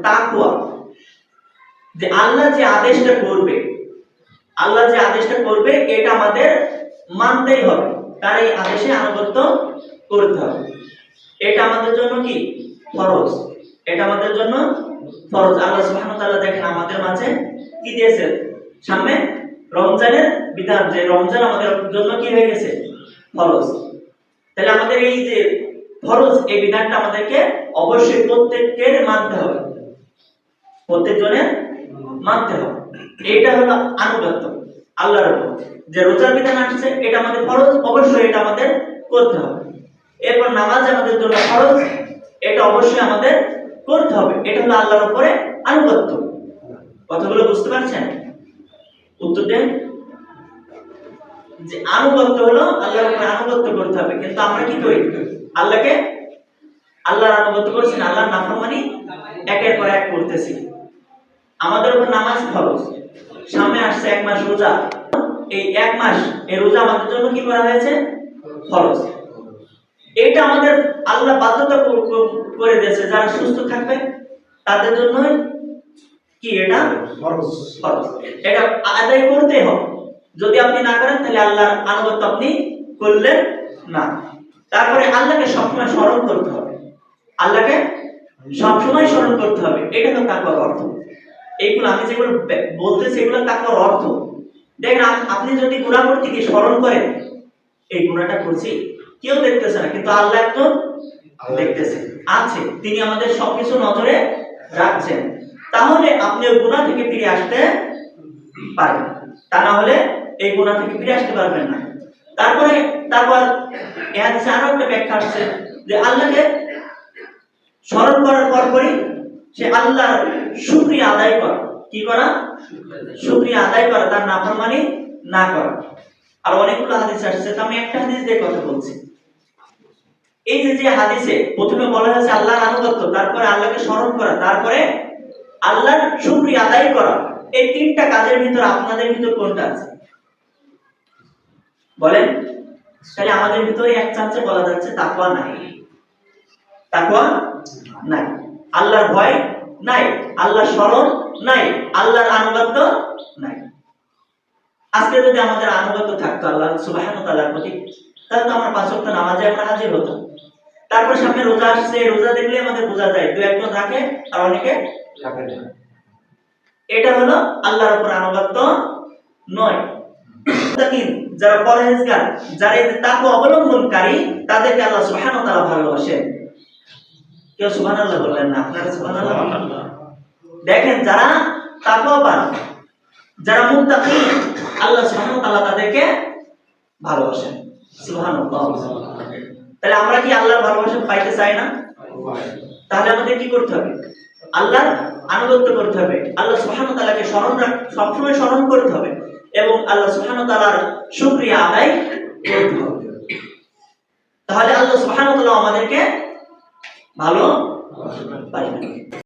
তাকওয়া, যে আল্লাহ যে আদেশটা করবে এটা আমাদের মানতেই হবে, তার এই আদেশে আনুগত্য করতে হবে। এটা আমাদের জন্য কি ফরজ, এটা আমাদের জন্য ফরজ। আল্লাহ সুবহানাহু ওয়া তাআলা দেখেন আমাদের মাঝে কি দিয়েছেন, সামনে রমজানের বিধান, যে রমজান আমাদের জন্য কি হয়ে গেছে, ফরজ। তাহলে আমাদের এই যে ফরজ, এই বিধানটা আমাদেরকে অবশ্যই প্রত্যেকের মানতে হবে, প্রত্যেকজনের মানতে হবে। এটা হলো আনুগত্য আল্লাহর উপর। যে রোজার বিধান আসছে এটা আমাদের ফরজ, অবশ্যই এটা আমাদের করতে হবে। এরপর নামাজ আমাদের জন্য ফরজ, এটা অবশ্যই আমাদের করতে হবে। এটা হলো আল্লাহর উপরে আনুগত্য। কথাগুলো বুঝতে পারছেন? উত্তর দেন। যে আনুগত্য হলো আল্লাহর উপরে আনুগত্য করতে হবে, কিন্তু আমরা কি করি, আল্লাহর আনুগত্য করছি না, আল্লাহর নাফরমানি একের পর এক করতেছি। আমাদের উপর নামাজ ফরজ, সামনে আসছে এক মাস রোজা, এই এক মাস এই রোজা আমাদের জন্য কি করা হয়েছে, ফরজ। এটা আমাদের আল্লাহ বাধ্যতা করে দিয়েছে, যারা সুস্থ থাকবে তাদের জন্য কি এটা ফরজ। এটা আদায় করতে হবে। যদি আপনি না করেন তাহলে আল্লাহর আনুগত্য আপনি করলেন না। তারপরে আল্লাহকে সবসময় স্মরণ করতে হবে, আল্লাহকে সবসময় স্মরণ করতে হবে। এটা তো তাকওয়ার অর্থ। এইগুলো আমি যেগুলো বলতেছি এগুলো তাকওয়ার অর্থ। দেখেন আপনি যদি গুনাহ করতে গিয়ে স্মরণ করেন এই গুনাহটা করছি, কেউ দেখতেছে না, কিন্তু আল্লাহ একজন দেখতেছে, আছে, তিনি আমাদের সবকিছু নজরে রাখছেন। তাহলে আপনি ওই গুনাহ থেকে ফিরে আসতে পারবেন, তা না হলে এই গুনাহ থেকে ফিরে আসতে পারবেন না। তারপর এই হাদিসে আরো একটা ব্যাখ্যা আছে যে আল্লাহকে স্মরণ করার পরপরই সে আল্লাহর শুকরিয়া আদায় করা, কি করা, শুকরিয়া আদায় করা, তার নাফরমানি না করা। আর অনেকগুলো হাদিস আসছে, তো আমি একটা হাদিস দিয়ে কথা বলছি। এই যে হাদিসে প্রথমে বলা হয়েছে আল্লাহর আনুগত্য, তারপরে আল্লাহকে স্মরণ করা, তারপরে আল্লাহর শুকরিয়া আদায় করা, এই তিনটা কাজের ভিতর আপনাদের ভিতর কোনটা আছে বলেন? তাহলে আমাদের ভিতরে এক চান্সে বলা যাচ্ছে তাকওয়া নাই, আল্লাহর ভয় নাই, আল্লাহর স্মরণ নাই, আল্লাহর আনুগত্য নাই। আজকে যদি আমাদের আনুগত্য থাকতো আল্লাহ সুবহানাহু ওয়া তাআলার প্রতি, তাহলে তো আমরা পাঁচ ওয়াক্ত নামাজে আমরা হাজির হতাম। তারপর সামনে রোজা আসছে, রোজা দেখলে আমাদের বোঝা যায় দু একজন রাখে আর অনেকে রাখে না। এটা হলো আল্লাহর উপর আনুগত্য নয়। যারা পরহেজগার, যারা তাকওয়া অবলম্বনকারী, তাদেরকে আল্লাহ সুবহানাহু ওয়া তাআলা ভালোবাসেন। কেউ সুবহানাল্লাহ বললেন না? আপনারা সুবহানাল্লাহ বলুন। দেখেন যারা তাকওয়াবান, যারা মুত্তাকি, আল্লাহ সুবহানাহু ওয়া তাআলা তাদেরকে ভালোবাসেন। সুবহানাল্লাহ। তাহলে আমরা কি আল্লাহর ভালোবাসা পাইতে চাই না? তাহলে আমাদের কি করতে হবে? আল্লাহর আনুগত্য করতে হবে, আল্লাহ সুবহানাহু ওয়া তাআলাকে সবসময় স্মরণ করতে হবে এবং আল্লাহ সুবহানাহু ওয়া তাআলার শুকরিয়া আদায় করতে হবে। তাহলে আল্লাহ সুবহানাহু ওয়া তাআলা আমাদেরকে ভালোবাসবেন।